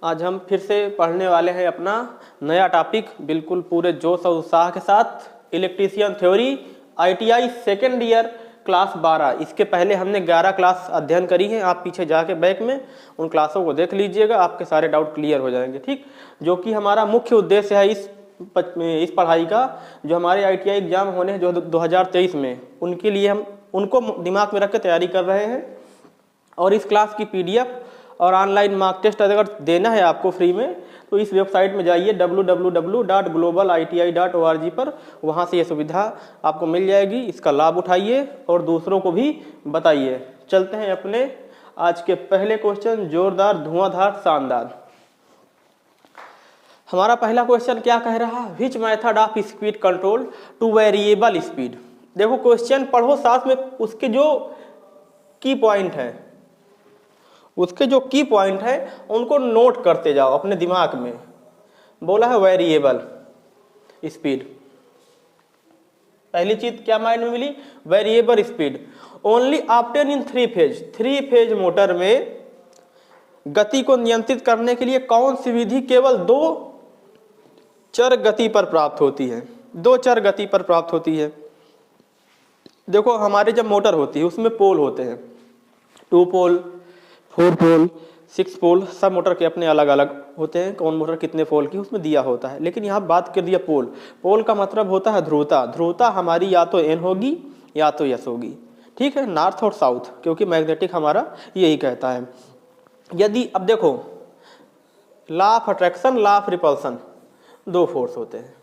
आज हम फिर से पढ़ने वाले हैं अपना नया टॉपिक बिल्कुल पूरे जोश और उत्साह के साथ, electrician theory ITI second year class 12। इसके पहले हमने 11 क्लास अध्ययन करी है, आप पीछे जाके बैक में उन क्लासों को देख लीजिएगा, आपके सारे डाउट क्लियर हो जाएंगे। ठीक, जो कि हमारा मुख्य उद्देश्य है इस पढ़ाई का, जो हमारे आईटीआई एग्जाम होने हैं जो 2023 में, उनके लिए हम उनको दिमाग में रख के तैयारी कर रहे हैं। और इस क्लास की पीडीएफ और ऑनलाइन मार्क टेस्ट अगर देना है आपको फ्री में, तो इस वेबसाइट में जाइए www.globaliti.org पर, वहाँ से ये सुविधा आपको मिल जाएगी। इसका लाभ उठाइए और दूसरों को भी बताइए। चलते हैं अपने आज के पहले क्वेश्चन, जोरदार धुआंधार शानदार। हमारा पहला क्वेश्चन क्या कह रहा है, which method of speed control two variable speed. देखो क्वेश्चन पढ़ो, साथ में उसके जो की पॉइंट है, उसके जो की पॉइंट है उनको नोट करते जाओ अपने दिमाग में। बोला है वेरिएबल स्पीड, पहली चीज क्या माइंड में मिली, variable speed only obtain in three phase motor में गति को नियंत्रित करने के लिए कौन सी विधि केवल दो चर गति पर प्राप्त होती है, दो चर गति पर प्राप्त होती है। देखो हमारे जब मोटर होती है उसमें पोल होते हैं, 2 पोल, 4 पोल, 6 पोल, सब मोटर के अपने अलग अलग होते हैं, कौन मोटर कितने पोल की उसमें दिया होता है। लेकिन यहाँ बात कर दिया पोल, पोल का मतलब होता है ध्रुवता। ध्रुवता हमारी या तो एन होगी या तो एस होगी, ठीक है, नॉर्थ और साउथ, क्योंकि मैग्नेटिक हमारा यही कहता है। यदि अब देखो law of attraction, law of repulsion, दो फोर्स होते हैं,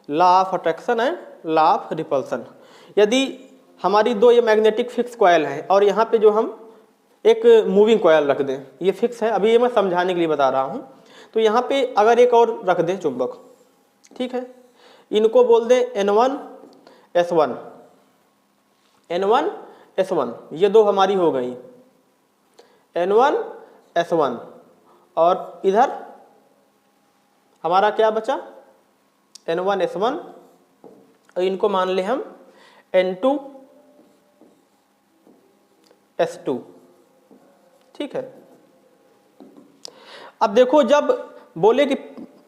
law of attraction and law of repulsion. यदि हमारी दो ये मैग्नेटिक फिक्स कॉइल है और यहाँ पे जो हम एक मूविंग कॉइल रख दें, ये फिक्स है, अभी ये मैं समझाने के लिए बता रहा हूँ। तो यहाँ पे अगर एक और रख दें चुंबक, ठीक है, इनको बोल दें N1 S1, N1 S1, ये दो हमारी हो गई N1 S1, और इधर हमारा क्या बचा N1 S1, और इनको मान ले हम N2 S2, ठीक है। अब देखो जब बोले कि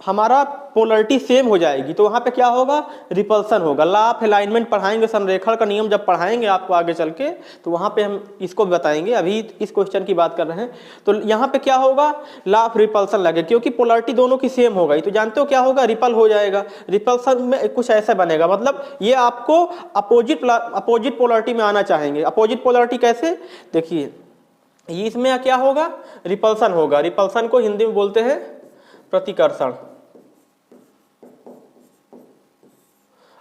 हमारा पोलरिटी सेम हो जाएगी तो वहां पे क्या होगा, रिपल्सन होगा। लॉ ऑफ अलाइनमेंट पढ़ाएंगे, संरेखण का नियम जब पढ़ाएंगे आपको आगे चल के, तो वहां पे हम इसको बताएंगे, अभी इस क्वेश्चन की बात कर रहे हैं। तो यहाँ पे क्या होगा, लॉ ऑफ रिपल्सन लगे, क्योंकि पोलरिटी दोनों की सेम हो गई तो जानते हो क्या होगा, रिपल हो जाएगा। रिपल्सन में कुछ ऐसा बनेगा, मतलब ये आपको अपोजिट पोलरिटी में आना चाहेंगे। अपोजिट पोलरिटी कैसे, देखिए इसमें क्या होगा, रिपल्सन होगा। रिपल्सन को हिंदी में बोलते हैं प्रतिकर्षण,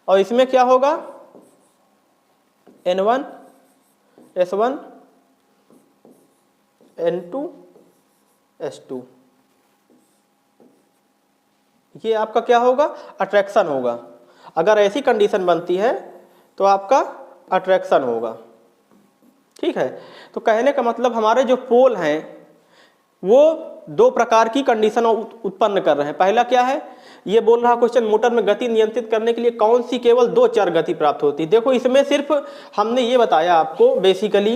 और इसमें क्या होगा, N1 S1 N2 S2, ये आपका क्या होगा, अट्रैक्शन होगा। अगर ऐसी कंडीशन बनती है तो आपका अट्रैक्शन होगा, ठीक है। तो कहने का मतलब हमारे जो पोल हैं वो दो प्रकार की कंडीशन उत्पन्न कर रहे हैं। पहला क्या है, ये बोल रहा क्वेश्चन, मोटर में गति नियंत्रित करने के लिए कौन सी केवल दो चर गति प्राप्त होती है। देखो इसमें सिर्फ हमने ये बताया आपको, बेसिकली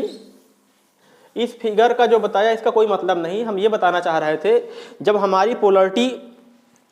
इस फिगर का जो बताया इसका कोई मतलब नहीं, हम ये बताना चाह रहे थे जब हमारी पोलरिटी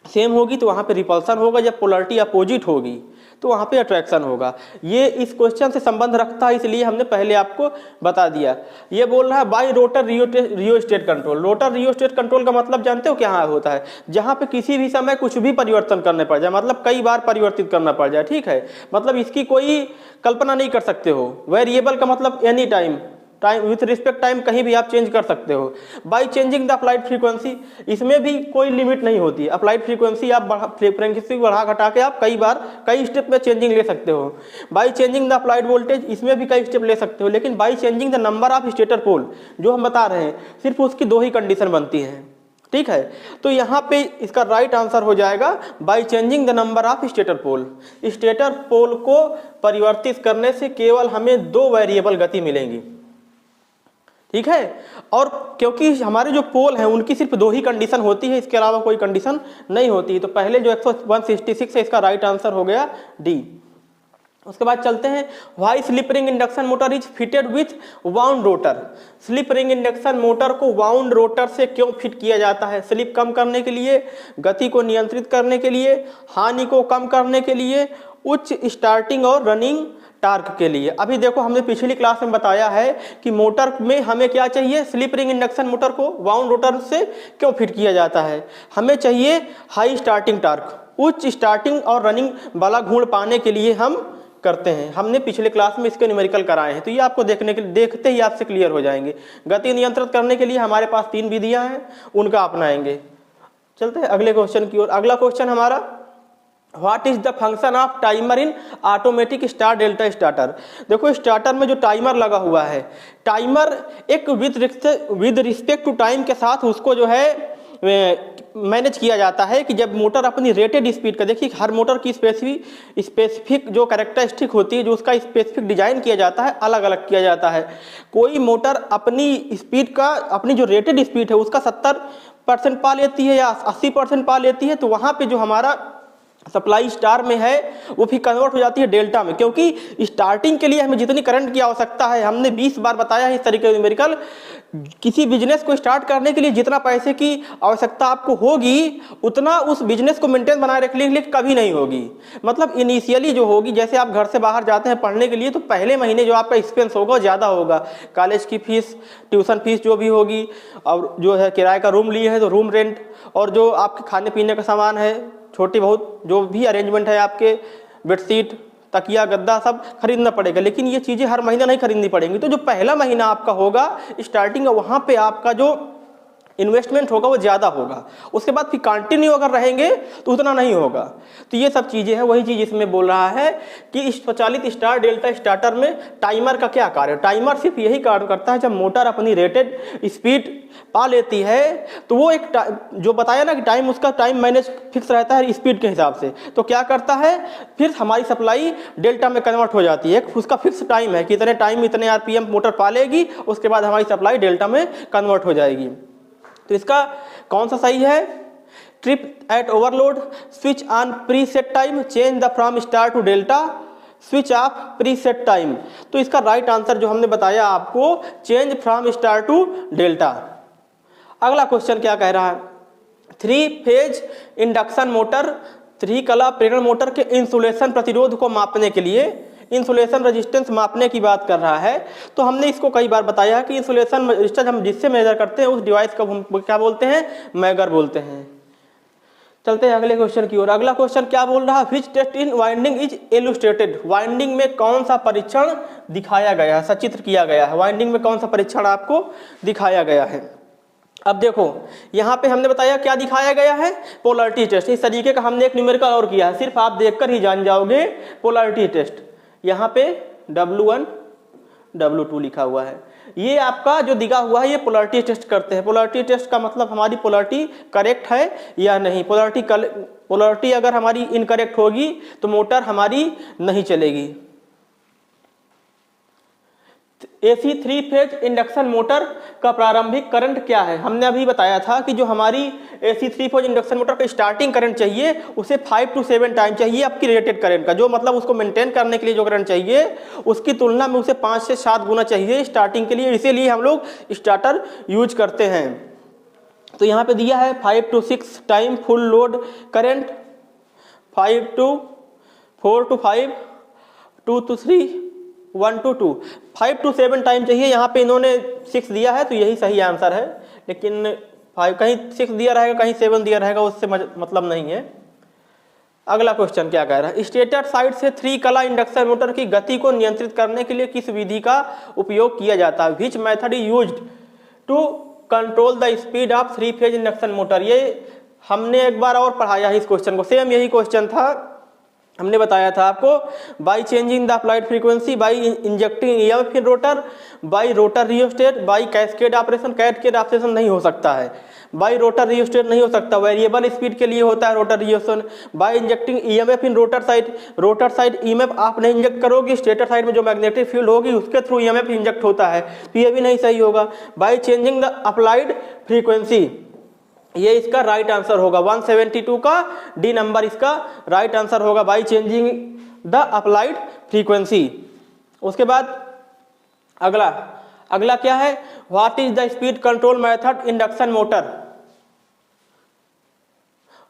सेम होगी तो वहां पे रिपल्सन होगा, जब पोलरिटी अपोजिट होगी तो वहां पे अट्रैक्शन होगा। ये इस क्वेश्चन से संबंध रखता है, इसलिए हमने पहले आपको बता दिया। ये बोल रहा है by rotor rheostat control. Rotor rheostat control का मतलब जानते हो क्या होता है, जहां पे किसी भी समय कुछ भी परिवर्तन करने पड़ जाए, मतलब कई बार परिवर्तित करना पड़ जाए, ठीक है, मतलब इसकी कोई कल्पना नहीं कर सकते हो। वेरिएबल का मतलब any time, time with respect time कहीं भी आप चेंज कर सकते हो। By changing the applied frequency, इसमें भी कोई लिमिट नहीं होती है। अप्लाइड फ्रीक्वेंसी आप फ्रीक्वेंसी बढ़ा घटा के आप कई बार कई स्टेप में चेंजिंग ले सकते हो। By changing the applied voltage, इसमें भी कई स्टेप ले सकते हो। लेकिन by changing the number of stator pole जो हम बता रहे हैं, सिर्फ उसकी दो ही कंडीशन बनती है, ठीक है। तो यहाँ पे इसका राइट आंसर हो जाएगा by changing the number of stator pole. Stator pole को परिवर्तित करने से केवल हमें दो वेरिएबल गति मिलेंगी, ठीक है। और क्योंकि हमारे जो पोल हैं उनकी सिर्फ दो ही कंडीशन होती है, इसके अलावा कोई कंडीशन नहीं होती। तो पहले जो 166 है इसका राइट आंसर हो गया डी। उसके बाद चलते हैं, why slip ring induction motor is fitted with wound rotor. Slip ring induction motor को वाउंड रोटर से क्यों फिट किया जाता है? स्लिप कम करने के लिए, गति को नियंत्रित करने के लिए, हानि को कम करने के लिए, उच्च स्टार्टिंग और रनिंग टार्क के लिए। अभी देखो हमने पिछली क्लास में बताया है कि मोटर में हमें क्या चाहिए, स्लिप रिंग इंडक्शन मोटर को वाउंड रोटर से क्यों फिट किया जाता है? हमें चाहिए हाई स्टार्टिंग टार्क, उच्च स्टार्टिंग और रनिंग वाला घूर्ण पाने के लिए हम करते हैं। हमने पिछले क्लास में इसके न्यूमेरिकल कराए हैं, तो ये आपको देखते ही आपसे क्लियर हो जाएंगे। गति नियंत्रित करने के लिए हमारे पास 3 विधियां हैं, उनका अपनाएंगे। चलते हैं अगले क्वेश्चन की ओर। अगला क्वेश्चन हमारा, what is the function off timer in automatic start delta starter. देखो स्टार्टर में जो टाइमर लगा हुआ है, टाइमर एक विद रिस्पेक्ट टू टाइम के साथ उसको जो है मैनेज किया जाता है कि जब मोटर अपनी रेटेड स्पीड का, देखिए हर मोटर की स्पेसिफिक जो कैरेक्टरिस्टिक होती है, जो उसका स्पेसिफिक डिजाइन किया जाता है, अलग अलग किया जाता है। कोई मोटर अपनी स्पीड का, अपनी जो रेटेड स्पीड है उसका 70% पा लेती है या 80% पा लेती है, तो वहाँ पे जो हमारा सप्लाई स्टार में है वो फिर कन्वर्ट हो जाती है डेल्टा में, क्योंकि स्टार्टिंग के लिए हमें जितनी करंट की आवश्यकता है, हमने 20 बार बताया है इस तरीके से न्यूमेरिकल, किसी बिजनेस को स्टार्ट करने के लिए जितना पैसे की आवश्यकता आपको होगी उतना उस बिजनेस को मेंटेन बनाए रखने के लिए कभी नहीं होगी। मतलब इनिशियली जो होगी, जैसे आप घर से बाहर जाते हैं पढ़ने के लिए, तो पहले महीने जो आपका एक्सपेंस होगा वो ज़्यादा होगा, कॉलेज की फीस, ट्यूशन फीस जो भी होगी, और जो है किराए का रूम लिए हैं तो रूम रेंट, और जो आपके खाने पीने का सामान है, छोटी बहुत जो भी अरेंजमेंट है, आपके बेडशीट, तकिया, गद्दा सब खरीदना पड़ेगा। लेकिन ये चीज़ें हर महीना नहीं खरीदनी पड़ेंगी। तो जो पहला महीना आपका होगा स्टार्टिंग, वहाँ पे आपका जो इन्वेस्टमेंट होगा वो ज़्यादा होगा। उसके बाद फिर कंटिन्यू अगर रहेंगे तो उतना नहीं होगा। तो ये सब चीज़ें हैं, वही चीज़ इसमें बोल रहा है कि स्वचालित स्टार डेल्टा स्टार्टर में टाइमर का क्या कार्य है। टाइमर सिर्फ यही कार्य करता है, जब मोटर अपनी रेटेड स्पीड पा लेती है तो वो एक जो बताया ना कि टाइम, उसका टाइम मैनेज फिक्स रहता है स्पीड के हिसाब से, तो क्या करता है फिर हमारी सप्लाई डेल्टा में कन्वर्ट हो जाती है। उसका फिक्स टाइम है कि इतने टाइम इतने आरपीएम मोटर पा लेगी, उसके बाद हमारी सप्लाई डेल्टा में कन्वर्ट हो जाएगी। तो इसका कौन सा सही है? Trip at overload, switch on preset time, change the from star to delta, switch off preset time. तो इसका राइट आंसर जो हमने बताया आपको, change from star to delta. अगला क्वेश्चन क्या कह रहा है, 3 फेज इंडक्शन मोटर, 3 कला प्रेरण मोटर के इंसुलेशन प्रतिरोध को मापने के लिए, इंसुलेशन रेजिस्टेंस मापने की बात कर रहा है। तो हमने इसको कई बार बताया कि इंसुलेशन रेजिस्टेंस हम जिससे मेजर करते हैं उस डिवाइस को हम क्या बोलते हैं, मैगर बोलते हैं। चलते हैं अगले क्वेश्चन की ओर। अगला क्वेश्चन क्या बोल रहा है, which test in winding is illustrated. Winding में कौन सा परीक्षण दिखाया गया है, सचित्र किया गया है। वाइंडिंग में कौन सा परीक्षण आपको दिखाया गया है। अब देखो यहाँ पे हमने बताया क्या दिखाया गया है, पोलैरिटी टेस्ट। इस तरीके का हमने एक न्यूमेरिकल और किया है, सिर्फ आप देखकर ही जान जाओगे पोलैरिटी टेस्ट। यहाँ पे W1 W2 लिखा हुआ है, ये आपका जो दिया हुआ है ये पोलैरिटी टेस्ट करते हैं। पोलैरिटी टेस्ट का मतलब हमारी पोलैरिटी करेक्ट है या नहीं। पोलैरिटी अगर हमारी इनकरेक्ट होगी तो मोटर हमारी नहीं चलेगी। AC 3 फेज इंडक्शन मोटर का प्रारंभिक करंट क्या है? हमने अभी बताया था कि जो हमारी AC 3 फेज इंडक्शन मोटर का स्टार्टिंग करंट चाहिए उसे 5 to 7 टाइम चाहिए आपकी रेटेड करंट का, जो मतलब उसको मेंटेन करने के लिए जो करंट चाहिए उसकी तुलना में उसे 5 से 7 गुना चाहिए स्टार्टिंग के लिए। इसीलिए हम लोग स्टार्टर यूज करते हैं। तो यहाँ पे दिया है 5 to 6 time full load current, 5 to 4 to 5, 2 to 3, 1 to 2, 5 to 7 time चाहिए। यहाँ पे इन्होंने 6 दिया है तो यही सही आंसर है, लेकिन 5 कहीं 6 दिया रहेगा कहीं 7 दिया रहेगा, उससे मतलब नहीं है। अगला क्वेश्चन क्या कह रहा है, स्टेटर साइड से 3 कला इंडक्शन मोटर की गति को नियंत्रित करने के लिए किस विधि का उपयोग किया जाता है? Which method is used to control the speed of 3 phase induction motor. ये हमने एक बार और पढ़ाया है इस क्वेश्चन को, सेम यही क्वेश्चन था। हमने बताया था आपको, by changing the applied frequency, by injecting EMF in rotor, by rotor rheostat, by cascade operation. Cascade operation नहीं हो सकता है, बाई रोटर रियोस्टेट नहीं हो सकता, वेरिएबल स्पीड के लिए होता है rotor rheostat. By injecting EMF in rotor side EMF आप नहीं इंजेक्ट करोगे, स्टेटर साइड में जो मैग्नेटिक फील्ड होगी उसके थ्रू EMF इंजेक्ट होता है, तो ये भी नहीं सही होगा। By changing the applied frequency, ये इसका राइट आंसर होगा। 172 का डी नंबर इसका राइट आंसर होगा, by changing the applied frequency. उसके बाद अगला क्या है, what is the speed control method induction motor.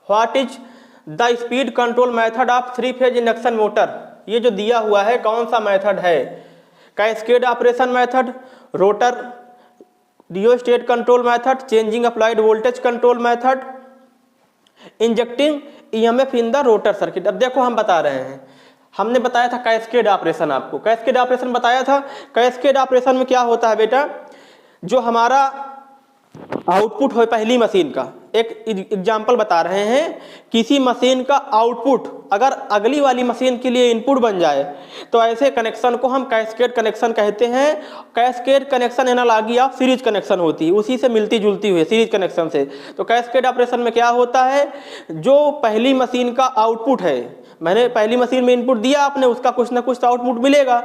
What is the speed control method of 3 phase induction motor. ये जो दिया हुआ है कौन सा मेथड है, cascade operation method, rotor rheostat control method, changing applied voltage control method, injecting EMF in the rotor circuit. अब देखो हम बता रहे हैं, हमने बताया था कैस्केड ऑपरेशन, आपको कैस्केड ऑपरेशन बताया था। कैस्केड ऑपरेशन में क्या होता है बेटा, जो हमारा आउटपुट हो पहली मशीन का, एक एग्जांपल बता रहे हैं, किसी मशीन का आउटपुट अगर अगली वाली मशीन के लिए इनपुट बन जाए तो ऐसे कनेक्शन को हम कैस्केड कनेक्शन कहते हैं। Cascade connection analogy of series connection होती है, उसी से मिलती जुलती हुई सीरीज कनेक्शन से। तो कैस्केड ऑपरेशन में क्या होता है, जो पहली मशीन का आउटपुट है, मैंने पहली मशीन में इनपुट दिया, आपने उसका कुछ ना कुछ आउटपुट मिलेगा,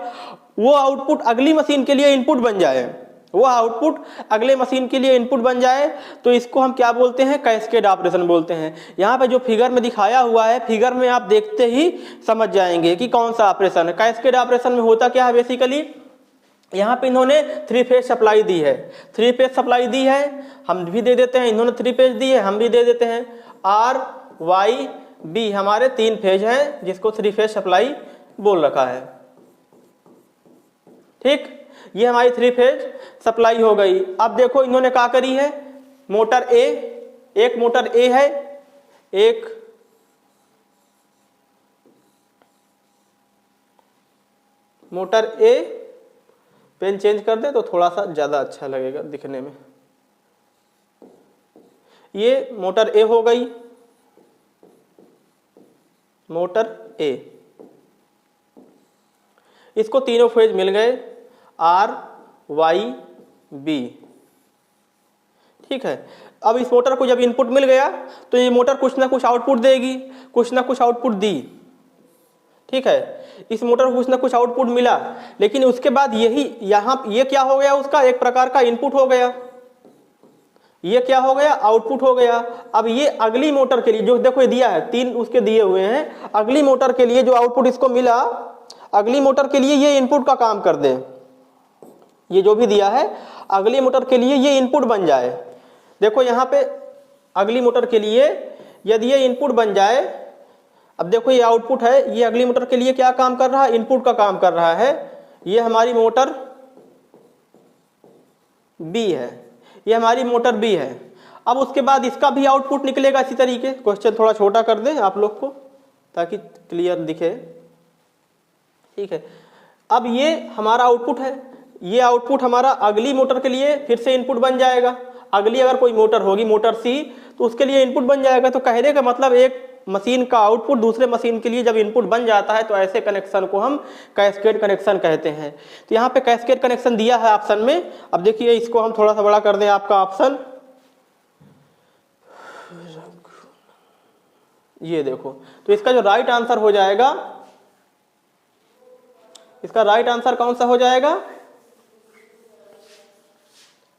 वो आउटपुट अगली मशीन के लिए इनपुट बन जाए, वो आउटपुट अगले मशीन के लिए इनपुट बन जाए, तो इसको हम क्या बोलते हैं, कैस्केड ऑपरेशन बोलते हैं। यहाँ पे जो फिगर में दिखाया हुआ है, फिगर में आप देखते ही समझ जाएंगे कि कौन सा ऑपरेशन है। कैस्केड ऑपरेशन में होता क्या है, बेसिकली यहाँ पे इन्होंने 3 फेज सप्लाई दी है, 3 फेज सप्लाई दी है, हम भी दे देते हैं, इन्होंने 3 फेज दी है, हम भी दे देते हैं। आर वाई बी हमारे 3 फेज हैं, जिसको 3 फेज सप्लाई बोल रखा है। ठीक, ये हमारी 3 फेज सप्लाई हो गई। अब देखो इन्होंने क्या करी है, मोटर ए, एक मोटर ए है, एक मोटर ए, पेन चेंज कर दे तो थोड़ा सा ज्यादा अच्छा लगेगा दिखने में। ये मोटर ए हो गई, मोटर ए, इसको तीनों फेज मिल गए, आर वाई बी। ठीक है, अब इस मोटर को जब इनपुट मिल गया तो ये मोटर कुछ ना कुछ आउटपुट देगी, कुछ ना कुछ आउटपुट दी। ठीक है, इस मोटर को कुछ ना कुछ आउटपुट मिला, लेकिन उसके बाद यही यहाँ ये क्या हो गया, उसका एक प्रकार का इनपुट हो गया, ये क्या हो गया, आउटपुट हो गया। अब ये अगली मोटर के लिए जो देखो ये दिया है, 3 उसके दिए हुए हैं, अगली मोटर के लिए जो आउटपुट इसको मिला, अगली मोटर के लिए ये इनपुट का काम कर दे, ये जो भी दिया है अगली मोटर के लिए ये इनपुट बन जाए। देखो यहाँ पे अगली मोटर के लिए यदि ये इनपुट बन जाए, अब देखो ये आउटपुट है, ये अगली मोटर के लिए क्या काम कर रहा है, इनपुट का काम कर रहा है। ये हमारी मोटर बी है, ये हमारी मोटर बी है। अब उसके बाद इसका भी आउटपुट निकलेगा इसी तरीके। क्वेश्चन थोड़ा छोटा कर दें आप लोग को ताकि क्लियर दिखे। ठीक है, अब ये हमारा आउटपुट है, ये आउटपुट हमारा अगली मोटर के लिए फिर से इनपुट बन जाएगा। अगली अगर कोई मोटर होगी, मोटर सी, तो उसके लिए इनपुट बन जाएगा। तो कहने का मतलब एक मशीन का आउटपुट दूसरे मशीन के लिए जब इनपुट बन जाता है तो ऐसे कनेक्शन को हम कैस्केड कनेक्शन कहते हैं। तो यहाँ पे कैस्केड कनेक्शन दिया है ऑप्शन में। अब देखिए इसको हम थोड़ा सा बड़ा कर दें, आपका ऑप्शन ये देखो, तो इसका जो राइट आंसर हो जाएगा, इसका राइट आंसर कौन सा हो जाएगा,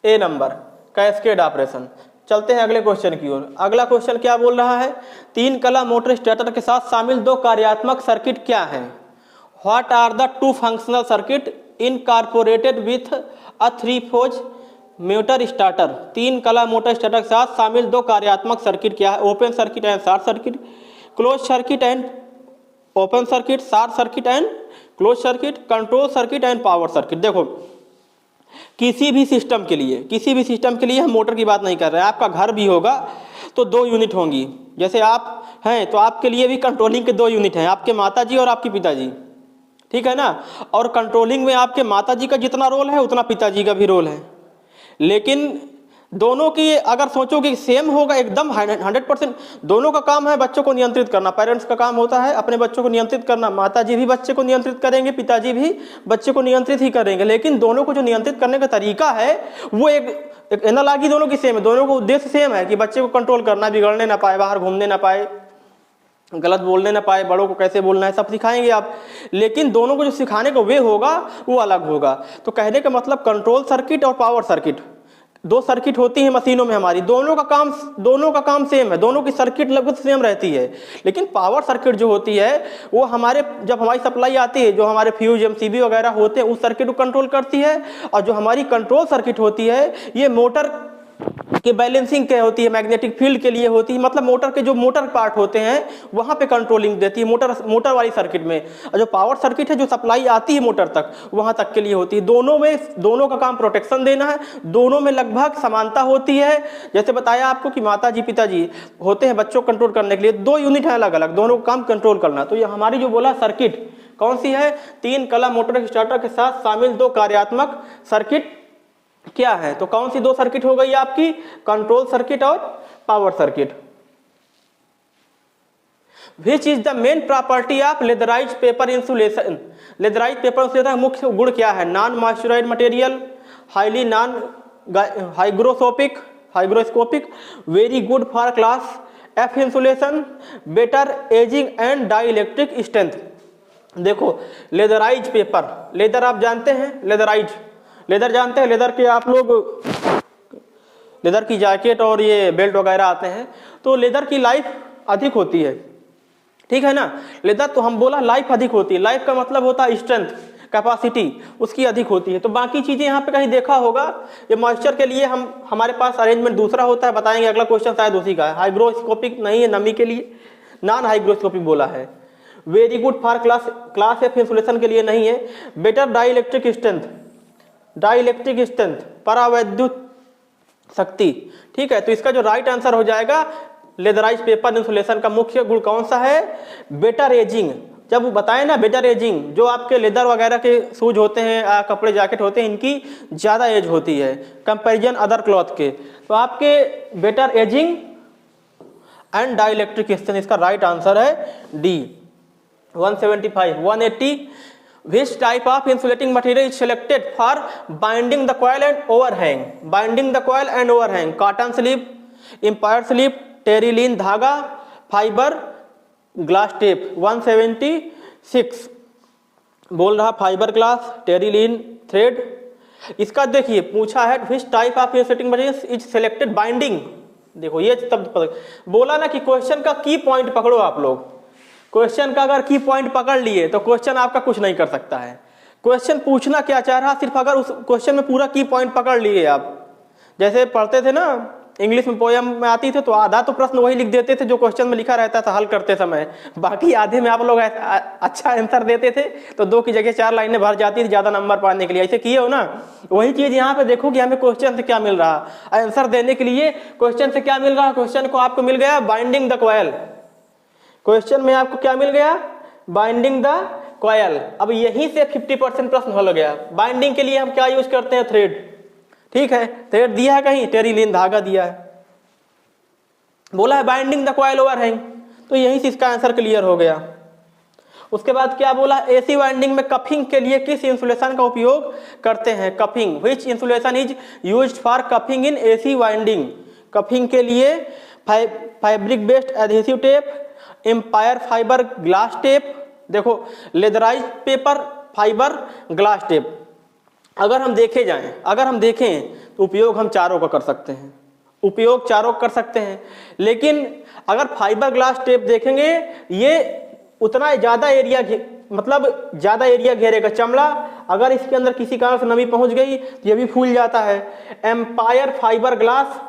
ए नंबर, कैस्केड ऑपरेशन। चलते हैं अगले क्वेश्चन की ओर। अगला क्वेश्चन क्या बोल रहा है, 3 कला मोटर स्टार्टर के साथ शामिल 2 कार्यात्मक सर्किट क्या हैं। What are the 2 functional circuit incorporated with a 3 phase motor starter. 3 कला मोटर स्टार्टर के साथ शामिल 2 कार्यात्मक सर्किट क्या है। Open circuit and short circuit, close circuit and open circuit, short circuit and close circuit, control circuit and power circuit. देखो किसी भी सिस्टम के लिए हम मोटर की बात नहीं कर रहे हैं, आपका घर भी होगा तो 2 यूनिट होंगी। जैसे आप हैं तो आपके लिए भी कंट्रोलिंग के 2 यूनिट हैं, आपके माताजी और आपके पिताजी, ठीक है ना। और कंट्रोलिंग में आपके माताजी का जितना रोल है उतना पिताजी का भी रोल है। लेकिन दोनों की अगर सोचो कि सेम होगा एकदम 100%, दोनों का काम है बच्चों को नियंत्रित करना। पेरेंट्स का काम होता है अपने बच्चों को नियंत्रित करना, माताजी भी बच्चे को नियंत्रित करेंगे, पिताजी भी बच्चे को नियंत्रित ही करेंगे। लेकिन दोनों को जो नियंत्रित करने का तरीका है वो एक एनालॉजी दोनों की सेम है, दोनों का उद्देश्य सेम है कि बच्चे को कंट्रोल करना, बिगड़ने ना पाए, बाहर घूमने ना पाए, गलत बोलने ना पाए, बड़ों को कैसे बोलना है सब सिखाएंगे आप। लेकिन दोनों को जो सिखाने का वे होगा वो अलग होगा। तो कहने का मतलब कंट्रोल सर्किट और पावर सर्किट, दो सर्किट होती है मशीनों में हमारी, दोनों का काम सेम है, दोनों की सर्किट लगभग सेम रहती है। लेकिन पावर सर्किट जो होती है वो हमारे जब हमारी सप्लाई आती है, जो हमारे फ्यूज एमसीबी वगैरह होते हैं उस सर्किट को कंट्रोल करती है, और जो हमारी कंट्रोल सर्किट होती है ये मोटर के बैलेंसिंग के होती है, मैग्नेटिक फील्ड के लिए होती है, मतलब मोटर के जो मोटर पार्ट होते हैं वहां पे कंट्रोलिंग देती है मोटर वाली सर्किट में। और जो पावर सर्किट है जो सप्लाई आती है मोटर तक वहां तक के लिए होती है। दोनों का काम प्रोटेक्शन देना है, दोनों में लगभग समानता होती है। जैसे बताया आपको कि माता जी पिताजी होते हैं बच्चों को कंट्रोल करने के लिए, दो यूनिट है अलग अलग, दोनों का काम कंट्रोल करना। तो ये हमारी जो बोला सर्किट कौन सी है, 3 कला मोटर स्टार्टर के साथ शामिल 2 कार्यात्मक सर्किट क्या है, तो कौन सी 2 सर्किट हो गई आपकी, कंट्रोल सर्किट और power circuit. Which is the main property of leatherized paper insulation. Leatherized paper insulation का मुख्य गुण क्या है, non moisturized material, highly non hygroscopic, very good for class F insulation, better ageing and dielectric strength. देखो लेदराइज्ड paper, leather आप जानते हैं, leather जानते हैं, लेदर के आप लोग लेदर की जैकेट और ये बेल्ट वगैरह आते हैं, तो लेदर की लाइफ अधिक होती है, ठीक है ना। लेदर तो हम बोला लाइफ अधिक होती है, लाइफ का मतलब होता है स्ट्रेंथ, कैपेसिटी उसकी अधिक होती है। तो बाकी चीजें यहाँ पे कहीं देखा होगा, ये मॉइस्चर के लिए हमारे पास अरेंजमेंट दूसरा होता है, बताएंगे अगला क्वेश्चन शायद उसी का है। हाइग्रोस्कोपिक नहीं है, नमी के लिए नॉन हाइग्रोस्कोपिक बोला है। Very good for class F insulation के लिए नहीं है। बेटर डाई इलेक्ट्रिक स्ट्रेंथ परावैद्युत शक्ति, ठीक है। तो इसका जो राइट आंसर हो जाएगा लेदराइज्ड पेपर इंसुलेशन का मुख्य गुण कौन सा है, बेटर एजिंग। जब बताए ना बेटर एजिंग, जो आपके लेदर वगैरह के शूज होते हैं, कपड़े जैकेट होते हैं, इनकी ज्यादा एज होती है कंपैरिजन अदर क्लॉथ के। तो आपके better ageing and dielectric strength, इसका राइट आंसर है D. 175 180 Which type of insulating material is selected for binding the coil and overhang? Binding the coil and overhang. Cotton slip, impired slip, terylene धागा, fiber, glass tape. 176 बोल रहा fibre glass, terylene thread. इसका देखिए पूछा है which type of insulating material is selected binding। देखो ये तब बोला ना कि क्वेश्चन का की पॉइंट पकड़ो आप लोग। क्वेश्चन का अगर की पॉइंट पकड़ लिए तो क्वेश्चन आपका कुछ नहीं कर सकता है। क्वेश्चन पूछना क्या चाह रहा, सिर्फ अगर उस क्वेश्चन में पूरा की पॉइंट पकड़ लिए आप। जैसे पढ़ते थे ना इंग्लिश में, पोयम में आती थे तो आधा तो प्रश्न वही लिख देते थे जो क्वेश्चन में लिखा रहता था हल करते समय, बाकी आधे में आप लोग अच्छा आंसर देते थे तो 2 की जगह 4 लाइनें भर जाती थी ज्यादा नंबर पाने के लिए। ऐसे किए हो ना, वही चीज यहाँ पे देखो कि हमें क्वेश्चन से क्या मिल रहा, आंसर देने के लिए क्वेश्चन से क्या मिल रहा। क्वेश्चन को आपको मिल गया बाइंडिंग द कॉइल, क्वेश्चन में आपको क्या मिल गया, बाइंडिंग द कॉइल। अब यहीं से 50% प्रश्न हल हो गया। बाइंडिंग के लिए हम क्या यूज करते हैं, थ्रेड, ठीक है। थ्रेड दिया है कहीं, टेरिलीन धागा दिया है, बोला है बाइंडिंग द कॉइल ओवरहैंग, तो यहीं से इसका आंसर क्लियर हो गया। उसके बाद क्या बोला, एसी वाइंडिंग में कफिंग के लिए किस इंसुलेशन का उपयोग करते हैं, cuffing. Which insulation is used for cuffing in AC winding. Cuffing के लिए fabric based adhesive tape, empire fibre glass tape. देखो लेदराइज्ड पेपर, फाइबर, ग्लास टेप। अगर हम देखें तो उपयोग हम चारों का कर सकते हैं, उपयोग चारों कर सकते हैं। लेकिन अगर फाइबर ग्लास टेप देखेंगे ये उतना ज्यादा एरिया मतलब ज्यादा एरिया घेरेगा। चमड़ा अगर इसके अंदर किसी कारण से नमी पहुंच गई तो ये भी फूल जाता है। एम्पायर फाइबर ग्लास,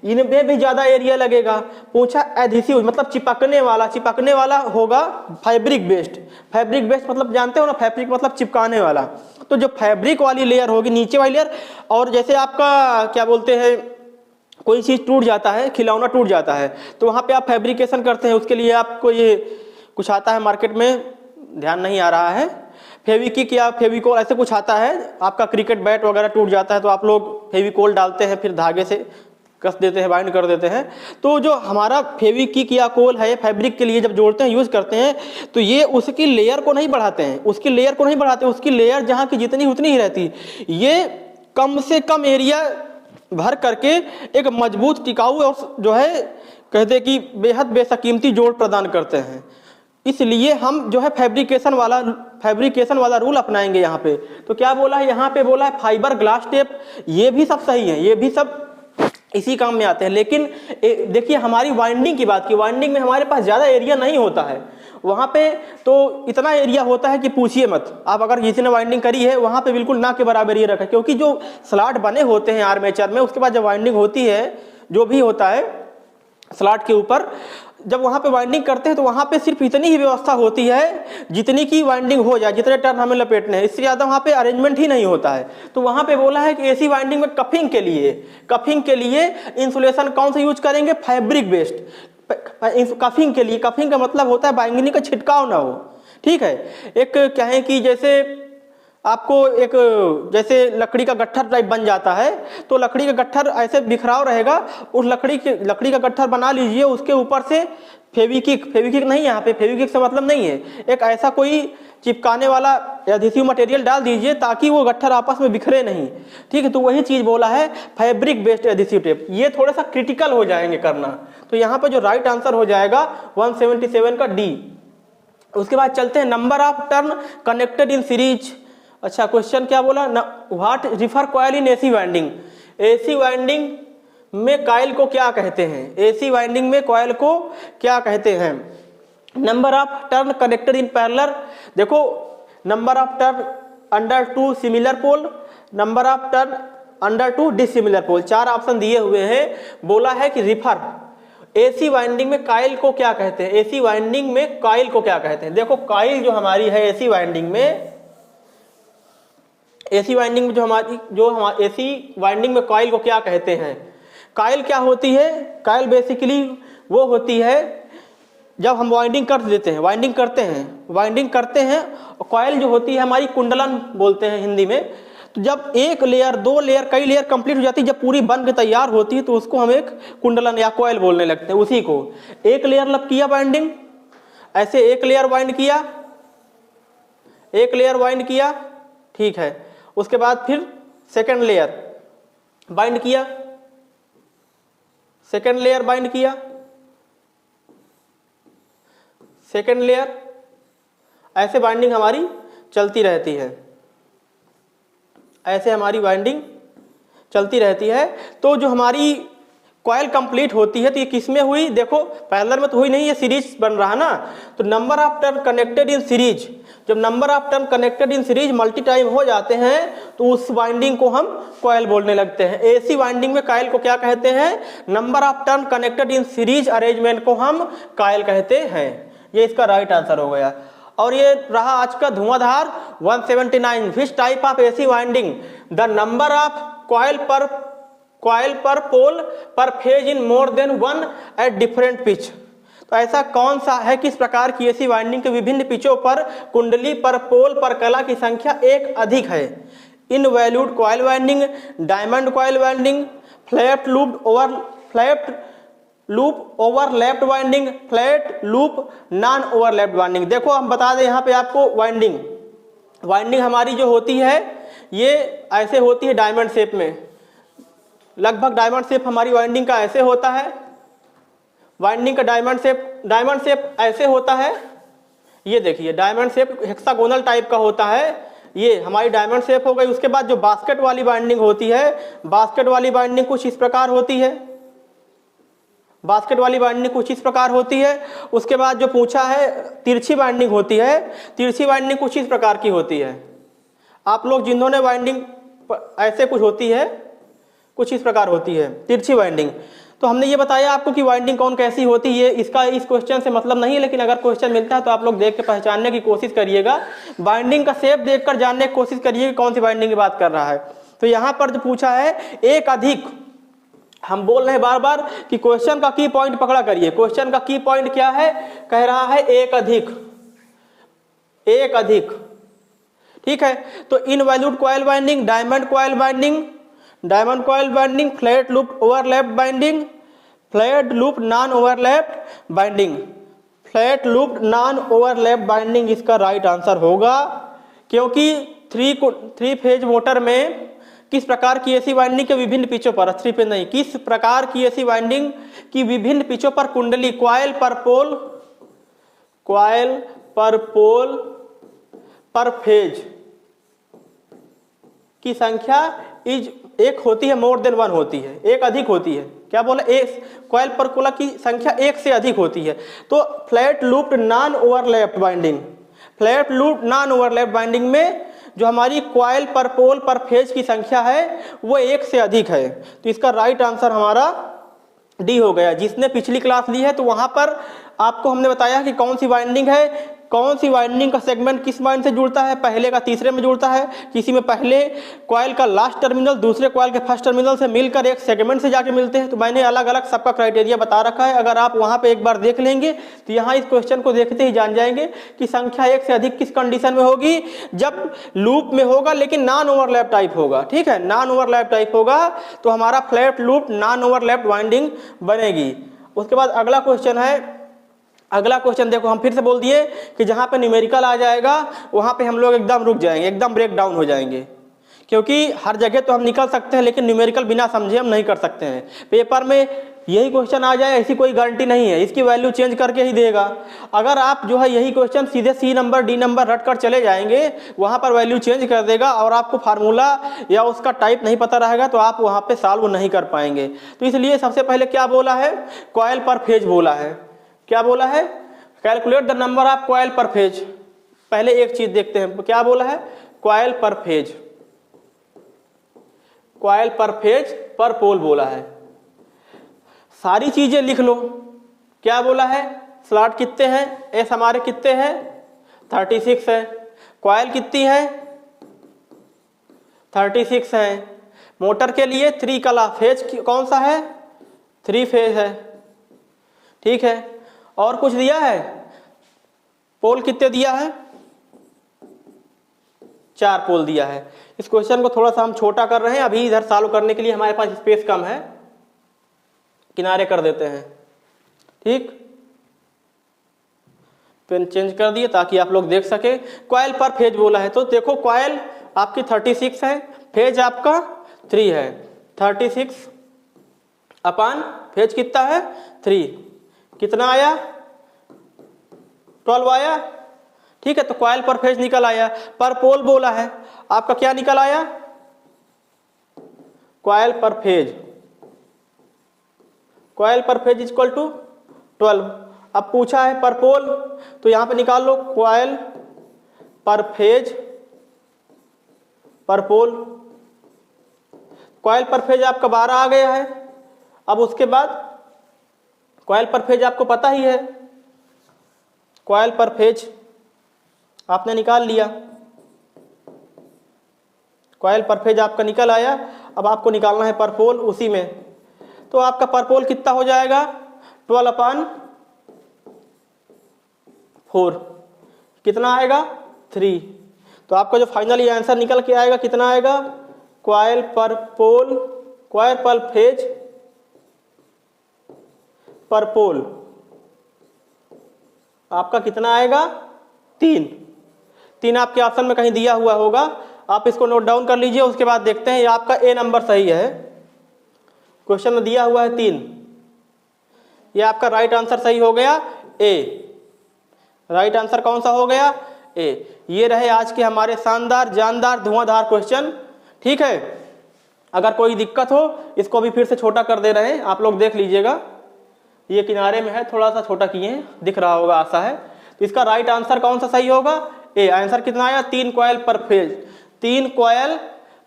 इनमें भी ज्यादा एरिया लगेगा। पूछा एडहेसिव मतलब चिपकने वाला होगा फैब्रिक बेस्ड। फैब्रिक बेस्ड मतलब जानते हो ना, फैब्रिक मतलब चिपकाने वाला। तो जो फैब्रिक वाली लेयर होगी, नीचे वाली लेयर, और जैसे आपका क्या बोलते हैं, कोई चीज टूट जाता है, खिलौना टूट जाता है, तो वहां पे आप फैब्रिकेशन करते हैं, उसके लिए आपको ये कुछ आता है मार्केट में, ध्यान नहीं आ रहा है, फेविकिक या फेविकोल ऐसे कुछ आता है। आपका क्रिकेट बैट वगैरह टूट जाता है तो आप लोग फेविकोल डालते हैं, फिर धागे से कस देते हैं, बाइंड कर देते हैं। तो जो हमारा फेविकिक या कोल है फैब्रिक के लिए जब जोड़ते हैं, यूज करते हैं, तो ये उसकी लेयर को नहीं बढ़ाते हैं, उसकी लेयर जहां की जितनी उतनी ही रहती। ये कम से कम एरिया भर करके एक मजबूत, टिकाऊ और जो है कहते कि बेहद बेशकीमती जोड़ प्रदान करते हैं। इसलिए हम जो है फैब्रिकेशन वाला रूल अपनाएंगे यहाँ पे। तो क्या बोला है, यहाँ पे बोला है फाइबर ग्लास टेप, ये भी सब सही है, ये भी सब इसी काम में आते हैं। लेकिन देखिए हमारी वाइंडिंग की बात की, वाइंडिंग में हमारे पास ज़्यादा एरिया नहीं होता है, वहाँ पे तो इतना एरिया होता है कि पूछिए मत। आप अगर किसी ने वाइंडिंग करी है वहाँ पे बिल्कुल ना के बराबर ये रखा, क्योंकि जो स्लॉट बने होते हैं आर्मेचर में, उसके बाद जब वाइंडिंग होती है, जो भी होता है स्लॉट के ऊपर, जब वहाँ पे वाइंडिंग करते हैं तो वहाँ पे सिर्फ इतनी ही व्यवस्था होती है जितनी की वाइंडिंग हो जाए, जितने टर्न हमें लपेटने हैं, इससे ज़्यादा वहाँ पे अरेंजमेंट ही नहीं होता है। तो वहाँ पे बोला है कि एसी वाइंडिंग में कफिंग के लिए इंसुलेशन कौन सा यूज करेंगे, फैब्रिक बेस्ड। कफिंग के लिए, कफिंग का मतलब होता है बैंगनी का छिटकाव ना हो, ठीक है। एक क्या है कि जैसे आपको एक जैसे लकड़ी का गट्ठर टाइप बन जाता है, तो लकड़ी का गट्ठर ऐसे बिखराव रहेगा, उस लकड़ी का गट्ठर बना लीजिए, उसके ऊपर से फेविकिक नहीं, यहाँ पे फेविकिक से मतलब नहीं है, एक ऐसा कोई चिपकाने वाला एडहेसिव मटेरियल डाल दीजिए ताकि वो गट्ठर आपस में बिखरे नहीं, ठीक है। तो वही चीज़ बोला है फैब्रिक बेस्ड एडहेसिव टेप। ये थोड़ा सा क्रिटिकल हो जाएंगे करना, तो यहाँ पर जो राइट आंसर हो जाएगा 177 का डी। उसके बाद चलते हैं number of turn connected in series. अच्छा, क्वेश्चन क्या बोला, what refer coil in AC winding. AC winding में कॉइल को क्या कहते हैं, एसी वाइंडिंग में कॉइल को क्या कहते हैं। Number of turn connected in parallel, देखो number of turn under 2 similar pole, number of turn under 2 dissimilar pole, 4 option दिए हुए हैं। बोला है कि रिफर एसी वाइंडिंग में कॉइल को क्या कहते हैं, एसी वाइंडिंग में कॉइल को क्या कहते हैं। देखो कॉइल जो हमारी है एसी वाइंडिंग में, एसी वाइंडिंग में जो एसी वाइंडिंग में कॉइल को क्या कहते हैं। कॉइल क्या होती है, कॉइल बेसिकली वो होती है जब हम वाइंडिंग करते हैं, कॉइल जो होती है हमारी कुंडलन बोलते हैं हिंदी में। तो जब एक लेयर, 2 लेयर, कई लेयर कंप्लीट हो जाती है, जब पूरी बन के तैयार होती है, तो उसको हम एक कुंडलन या कॉइल बोलने लगते हैं। उसी को एक लेयर लब किया वाइंडिंग, ऐसे एक लेयर वाइंड किया, ठीक है। उसके बाद फिर सेकेंड लेयर बाइंड किया, सेकेंड लेयर, ऐसे बाइंडिंग हमारी चलती रहती है, ऐसे हमारी बाइंडिंग चलती रहती है। तो जो हमारी कॉइल कंप्लीट होती है तो ये किस में हुई, देखो पैरेलल में तो हुई नहीं, ये सीरीज बन रहा है ना। तो number of turn connected in series, जब number of turn connected in series multi time हो जाते हैं तो उस वाइंडिंग को हम कॉइल बोलने लगते हैं। एसी वाइंडिंग में कॉइल को क्या कहते हैं, number of turn connected in series arrangement को हम कॉइल कहते हैं। ये इसका राइट आंसर हो गया। और ये रहा आज का धुआंधार 179, which type of AC winding the number of coil पर पोल पर phase in more than 1 at different pitch. तो ऐसा कौन सा है, किस प्रकार की एसी वाइंडिंग के विभिन्न पिचों पर कुंडली पर पोल पर कला की संख्या एक अधिक है। Involute coil winding, diamond coil winding, flat loop overlapped winding, flat loop non overlapped winding. देखो हम बता दें यहाँ पे आपको, वाइंडिंग हमारी जो होती है ये ऐसे होती है डायमंड शेप में, लगभग डायमंड शेप हमारी वाइंडिंग का ऐसे होता है। वाइंडिंग का डायमंड शेप ऐसे होता है, ये देखिए डायमंड शेप हेक्सागोनल टाइप का होता है, ये हमारी डायमंड शेप हो गई। उसके बाद जो बास्केट वाली बाइंडिंग होती है, बास्केट वाली बाइंडिंग कुछ इस प्रकार होती है, उसके बाद जो पूछा है तिरछी बाइंडिंग होती है, तिरछी बाइंडिंग कुछ इस प्रकार की होती है। आप लोग जिन्होंने वाइंडिंग ऐसे कुछ इस प्रकार होती है तिरछी वाइंडिंग। तो हमने ये बताया आपको कि वाइंडिंग कौन कैसी होती है, इसका इस क्वेश्चन से मतलब नहीं है, लेकिन अगर क्वेश्चन मिलता है तो आप लोग देख के पहचानने की कोशिश करिएगा, वाइंडिंग का शेप देखकर जानने की कोशिश करिए कौन सी वाइंडिंग की बात कर रहा है। तो यहाँ पर जो पूछा है एक अधिक, हम बोल रहे हैं बार बार कि क्वेश्चन का की पॉइंट पकड़ा करिए। क्वेश्चन का की पॉइंट क्या है, कह रहा है एक अधिक, ठीक है। तो involute coil winding, diamond coil winding, flat loop overlapped binding, flat loop non overlapped binding इसका राइट आंसर होगा। क्योंकि थ्री फेज मोटर में किस प्रकार की एसी वाइंडिंग के विभिन्न पिचों पर, थ्री फेज नहीं, किस प्रकार की एसी वाइंडिंग की विभिन्न पिचों पर कुंडली कॉइल पर पोल पर फेज की संख्या इज एक होती है, मोर देन वन होती है, एक अधिक होती है। क्या बोला? एक कॉइल पर पोल की संख्या एक से अधिक होती है। तो flat looped non overlapped binding, flat looped non overlapped binding में जो हमारी कॉइल पर पोल पर फेज की संख्या है वो एक से अधिक है। तो इसका राइट आंसर हमारा डी हो गया। जिसने पिछली क्लास ली है तो वहां पर आपको हमने बताया कि कौन सी वाइंडिंग है, कौन सी वाइंडिंग का सेगमेंट किस वाइंड से जुड़ता है, पहले का तीसरे में जुड़ता है, किसी में पहले कॉइल का लास्ट टर्मिनल दूसरे कॉइल के फर्स्ट टर्मिनल से मिलकर एक सेगमेंट से जाके मिलते हैं। तो मैंने अलग अलग सबका क्राइटेरिया बता रखा है। अगर आप वहां पे एक बार देख लेंगे तो यहाँ इस क्वेश्चन को देखते ही जान जाएंगे कि संख्या एक से अधिक किस कंडीशन में होगी, जब लूप में होगा लेकिन नॉन ओवरलैप टाइप होगा। ठीक है, नॉन ओवरलैप टाइप होगा तो हमारा flat loop non overlap winding बनेगी। उसके बाद अगला क्वेश्चन है, अगला क्वेश्चन देखो, हम फिर से बोल दिए कि जहां पे न्यूमेरिकल आ जाएगा वहां पे हम लोग एकदम रुक जाएंगे, एकदम ब्रेक डाउन हो जाएंगे, क्योंकि हर जगह तो हम निकल सकते हैं लेकिन न्यूमेरिकल बिना समझे हम नहीं कर सकते हैं। पेपर में यही क्वेश्चन आ जाए ऐसी कोई गारंटी नहीं है, इसकी वैल्यू चेंज करके ही देगा। अगर आप जो है यही क्वेश्चन सीधे सी नंबर डी नंबर रट कर चले जाएंगे, वहां पर वैल्यू चेंज कर देगा और आपको फार्मूला या उसका टाइप नहीं पता रहेगा तो आप वहां पे सॉल्व नहीं कर पाएंगे। तो इसलिए सबसे पहले क्या बोला है, कॉइल पर फेज बोला है। क्या बोला है? Calculate the number of coil पर फेज। पहले एक चीज देखते हैं, क्या बोला है? कॉइल पर फेज, कॉइल पर फेज पर पोल बोला है। सारी चीजें लिख लो। क्या बोला है? स्लॉट कितने हैं? एस हमारे कितने हैं? 36 है। कॉइल कितनी है? 36 है। मोटर के लिए 3 कला फेज कौन सा है? 3 फेज है। ठीक है, और कुछ दिया है? पोल कितने दिया है? 4 पोल दिया है। इस क्वेश्चन को थोड़ा सा हम छोटा कर रहे हैं, अभी इधर सॉल्व करने के लिए हमारे पास स्पेस कम है, किनारे कर देते हैं। ठीक, पेन चेंज कर दिए ताकि आप लोग देख सके। कॉइल पर फेज बोला है तो देखो कॉइल आपकी 36 है, फेज आपका 3 है। 36 अपान फेज कितना है? 3, कितना आया? 12 आया। ठीक है, तो कॉइल पर फेज निकल आया। पर पोल बोला है, आपका क्या निकल आया? कॉइल पर फेज, कॉइल पर फेज इक्वल टू 12। अब पूछा है पर पोल, तो यहां पे निकाल लो कॉइल पर फेज पर पोल। कॉइल पर फेज आपका 12 आ गया है। अब उसके बाद कॉइल पर फेज आपको पता ही है, कॉइल पर फेज आपने निकाल लिया, कॉइल पर फेज आपका निकल आया। अब आपको निकालना है पर पोल उसी में, तो आपका पर पोल कितना हो जाएगा? 12/4, कितना आएगा? 3। तो आपका जो फाइनली आंसर निकल के आएगा कितना आएगा? कॉइल पर पोल, कॉइल पर फेज पर पोल आपका कितना आएगा? 3 आपके ऑप्शन में कहीं दिया हुआ होगा, आप इसको नोट डाउन कर लीजिए। उसके बाद देखते हैं ये आपका ए नंबर सही है, क्वेश्चन में दिया हुआ है 3, ये आपका राइट आंसर सही हो गया ए। राइट आंसर कौन सा हो गया? ए। ये रहे आज के हमारे शानदार जानदार धुआंधार क्वेश्चन। ठीक है, अगर कोई दिक्कत हो इसको भी फिर से छोटा कर दे रहे हैं, आप लोग देख लीजिएगा। ये किनारे में है, थोड़ा सा छोटा किए हैं, दिख रहा होगा, आशा है। तो इसका राइट आंसर कौन सा सही होगा? ए। आंसर कितना आया? 3 कॉइल पर फेज, 3 कॉइल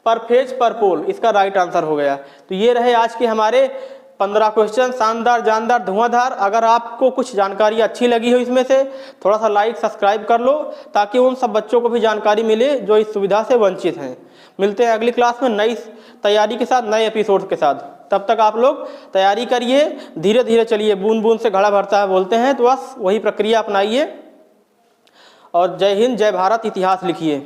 पर फेज पर पोल, इसका राइट आंसर हो गया। तो ये रहे आज के हमारे 15 क्वेश्चन, शानदार जानदार धुआंधार। अगर आपको कुछ जानकारी अच्छी लगी हो इसमें से, थोड़ा सा लाइक सब्सक्राइब कर लो ताकि उन सब बच्चों को भी जानकारी मिले जो इस सुविधा से वंचित हैं। मिलते हैं अगली क्लास में नई तैयारी के साथ, नए एपिसोड के साथ। तब तक आप लोग तैयारी करिए, धीरे धीरे चलिए, बूंद बूंद से घड़ा भरता है बोलते हैं, तो बस वही प्रक्रिया अपनाइए। और जय हिंद, जय भारत, इतिहास लिखिए।